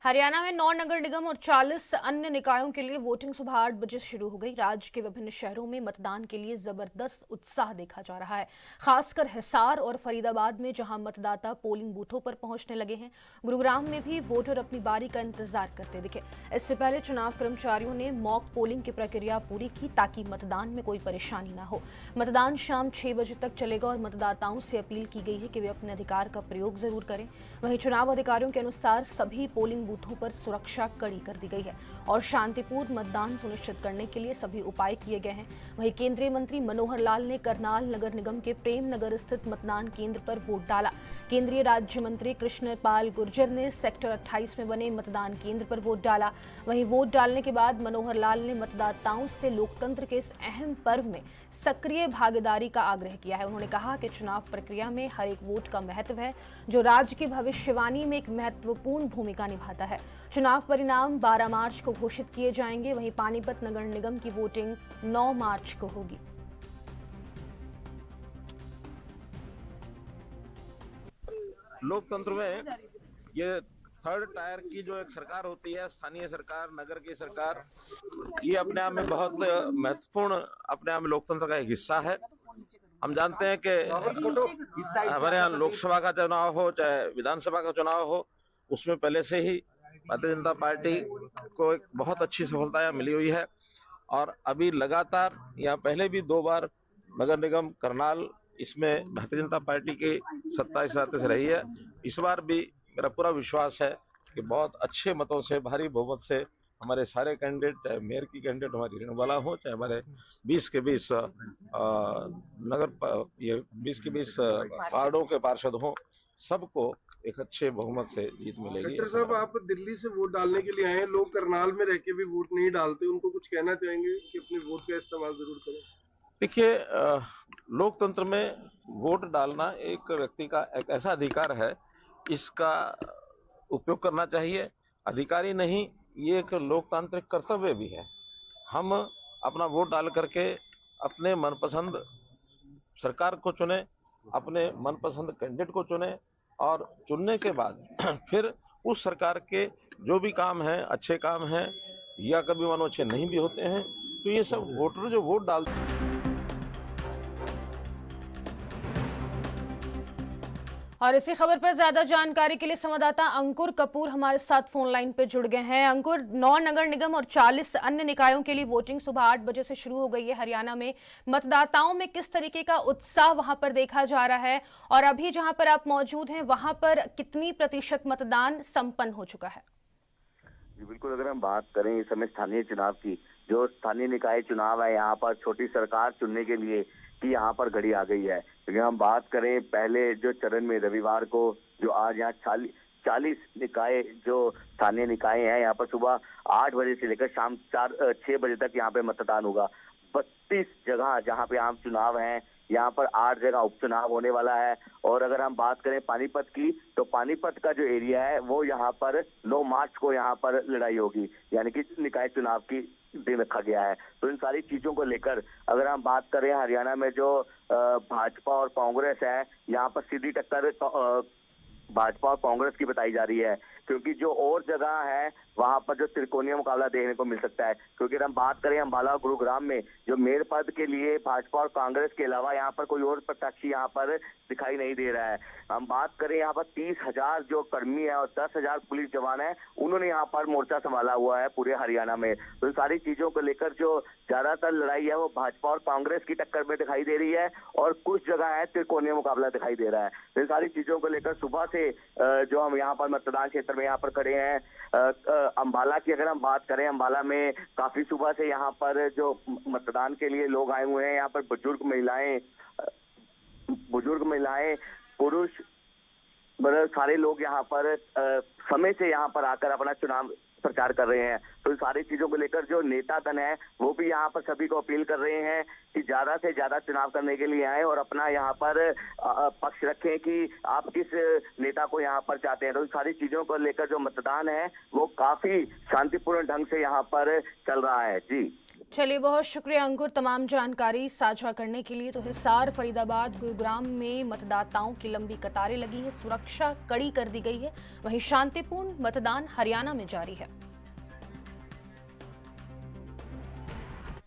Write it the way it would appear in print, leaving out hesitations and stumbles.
हरियाणा में 9 नगर निगम और 40 अन्य निकायों के लिए वोटिंग सुबह 8 बजे से शुरू हो गई। राज्य के विभिन्न शहरों में मतदान के लिए जबरदस्त उत्साह देखा जा रहा है, खासकर हिसार और फरीदाबाद में, जहां मतदाता पोलिंग बूथों पर पहुंचने लगे हैं। गुरुग्राम में भी वोटर अपनी बारी का इंतजार करते दिखे। इससे पहले चुनाव कर्मचारियों ने मॉक पोलिंग की प्रक्रिया पूरी की ताकि मतदान में कोई परेशानी न हो। मतदान शाम 6 बजे तक चलेगा और मतदाताओं से अपील की गई है कि वे अपने अधिकार का प्रयोग जरूर करें। वहीं चुनाव अधिकारियों के अनुसार सभी पोलिंग बूथों पर सुरक्षा कड़ी कर दी गई है और शांतिपूर्ण मतदान सुनिश्चित करने के लिए सभी उपाय किए गए हैं। वहीं केंद्रीय मंत्री मनोहर लाल ने करनाल नगर निगम के प्रेम नगर स्थित मतदान केंद्र पर वोट डाला। केंद्रीय राज्य मंत्री कृष्ण पाल गुर्जर ने सेक्टर 28 में बने मतदान केंद्र पर वोट डाला। वहीं वोट डालने के बाद मनोहर लाल ने मतदाताओं से लोकतंत्र के इस अहम पर्व में सक्रिय भागीदारी का आग्रह किया है। उन्होंने कहा कि चुनाव प्रक्रिया में हर एक वोट का महत्व है, जो राज्य की भविष्यवाणी में एक महत्वपूर्ण भूमिका निभाता है। चुनाव परिणाम 12 मार्च को घोषित किए जाएंगे। वहीं पानीपत नगर निगम की वोटिंग 9 मार्च को होगी। लोकतंत्र में ये थर्ड टायर की जो एक सरकार होती है, स्थानीय सरकार, नगर की सरकार, ये अपने आप में बहुत महत्वपूर्ण, अपने आप में लोकतंत्र का एक हिस्सा है। हम जानते हैं कि हमारे यहाँ लोकसभा का चुनाव हो चाहे विधानसभा का चुनाव हो, उसमें पहले से ही भारतीय जनता पार्टी को एक बहुत अच्छी सफलता मिली हुई है और अभी लगातार यहाँ पहले भी 2 बार नगर निगम करनाल, इसमें भारतीय जनता पार्टी की सत्ता इस रास्ते से रही है। इस बार भी मेरा पूरा विश्वास है कि बहुत अच्छे मतों से, भारी बहुमत से हमारे सारे कैंडिडेट, चाहे मेयर की कैंडिडेट हमारी रेणुबाला हो, चाहे हमारे 20 के 20 ये 20 के 20 वार्डों के पार्षद हों, सबको एक अच्छे बहुमत से जीत मिलेगी। डॉक्टर साहब, आप दिल्ली से वोट डालने के लिए आए हैं, लोग करनाल में रह के भी वोट नहीं डालते, उनको कुछ कहना चाहेंगे कि अपने वोट का इस्तेमाल जरूर करें? देखिए, लोकतंत्र में वोट डालना एक व्यक्ति का एक ऐसा अधिकार है, इसका उपयोग करना चाहिए। अधिकारी नहीं, ये एक लोकतांत्रिक कर्तव्य भी है। हम अपना वोट डाल करके अपने मनपसंद सरकार को चुने, अपने मनपसंद कैंडिडेट को चुने और चुनने के बाद फिर उस सरकार के जो भी काम हैं, अच्छे काम हैं या कभी मानो अच्छे नहीं भी होते हैं, तो ये सब वोटर जो वोट डालते हैं। और इसी खबर पर ज्यादा जानकारी के लिए संवाददाता अंकुर कपूर हमारे साथ फोन लाइन पे जुड़ गए हैं। अंकुर, 9 नगर निगम और 40 अन्य निकायों के लिए वोटिंग सुबह 8 बजे से शुरू हो गई है। हरियाणा में मतदाताओं में किस तरीके का उत्साह वहां पर देखा जा रहा है और अभी जहां पर आप मौजूद हैं वहां पर कितनी प्रतिशत मतदान संपन्न हो चुका है? जी बिल्कुल, अगर हम बात करें इस समय स्थानीय चुनाव की, जो स्थानीय निकाय चुनाव है, यहाँ पर छोटी सरकार चुनने के लिए कि यहाँ पर घड़ी आ गई है। क्योंकि हम बात करें पहले जो चरण में रविवार को, जो आज यहाँ 40 निकाय, जो स्थानीय निकाय हैं, यहाँ पर सुबह 8 बजे से लेकर शाम 6 बजे तक यहाँ पे मतदान होगा। 32 जगह जहाँ पे आम चुनाव हैं, यहाँ पर 8 जगह उपचुनाव होने वाला है। और अगर हम बात करें पानीपत की, तो पानीपत का जो एरिया है वो यहाँ पर 9 मार्च को यहाँ पर लड़ाई होगी, यानी कि निकाय चुनाव की दिन रखा गया है। तो इन सारी चीजों को लेकर अगर हम बात करें, हरियाणा में जो भाजपा और कांग्रेस है, यहाँ पर सीधी टक्कर भाजपा और कांग्रेस की बताई जा रही है। क्योंकि जो और जगह है वहां पर जो त्रिकोणीय मुकाबला देखने को मिल सकता है। क्योंकि हम बात करें अंबाला और गुरुग्राम में, जो मेयर पद के लिए भाजपा और कांग्रेस के अलावा यहाँ पर कोई और प्रत्याशी यहाँ पर दिखाई नहीं दे रहा है। हम बात करें यहाँ पर 30,000 जो कर्मी है और 10,000 पुलिस जवान है, उन्होंने यहाँ पर मोर्चा संभाला हुआ है पूरे हरियाणा में। तो इन सारी चीजों को लेकर जो ज्यादातर लड़ाई है वो भाजपा और कांग्रेस की टक्कर में दिखाई दे रही है और कुछ जगह है त्रिकोणीय मुकाबला दिखाई दे रहा है। तो इन सारी चीजों को लेकर सुबह से जो हम यहाँ पर मतदान क्षेत्र में यहाँ पर खड़े हैं, अंबाला की अगर हम बात करें, अंबाला में काफी सुबह से यहाँ पर जो मतदान के लिए लोग आए हुए हैं। यहाँ पर बुजुर्ग महिलाएं, पुरुष, मतलब सारे लोग यहाँ पर समय से यहाँ पर आकर अपना चुनाव प्रचार कर रहे हैं। तो इन सारी चीजों को लेकर जो नेता दल है वो भी यहाँ पर सभी को अपील कर रहे हैं कि ज्यादा से ज्यादा चुनाव करने के लिए आए और अपना यहाँ पर पक्ष रखें कि आप किस नेता को यहाँ पर चाहते हैं। तो इन सारी चीजों को लेकर जो मतदान है वो काफी शांतिपूर्ण ढंग से यहाँ पर चल रहा है। जी चलिए, बहुत शुक्रिया अंकुर तमाम जानकारी साझा करने के लिए। तो हिसार, फरीदाबाद, गुरुग्राम में मतदाताओं की लंबी कतारें लगी हैं, सुरक्षा कड़ी कर दी गई है। वहीं शांतिपूर्ण मतदान हरियाणा में जारी है।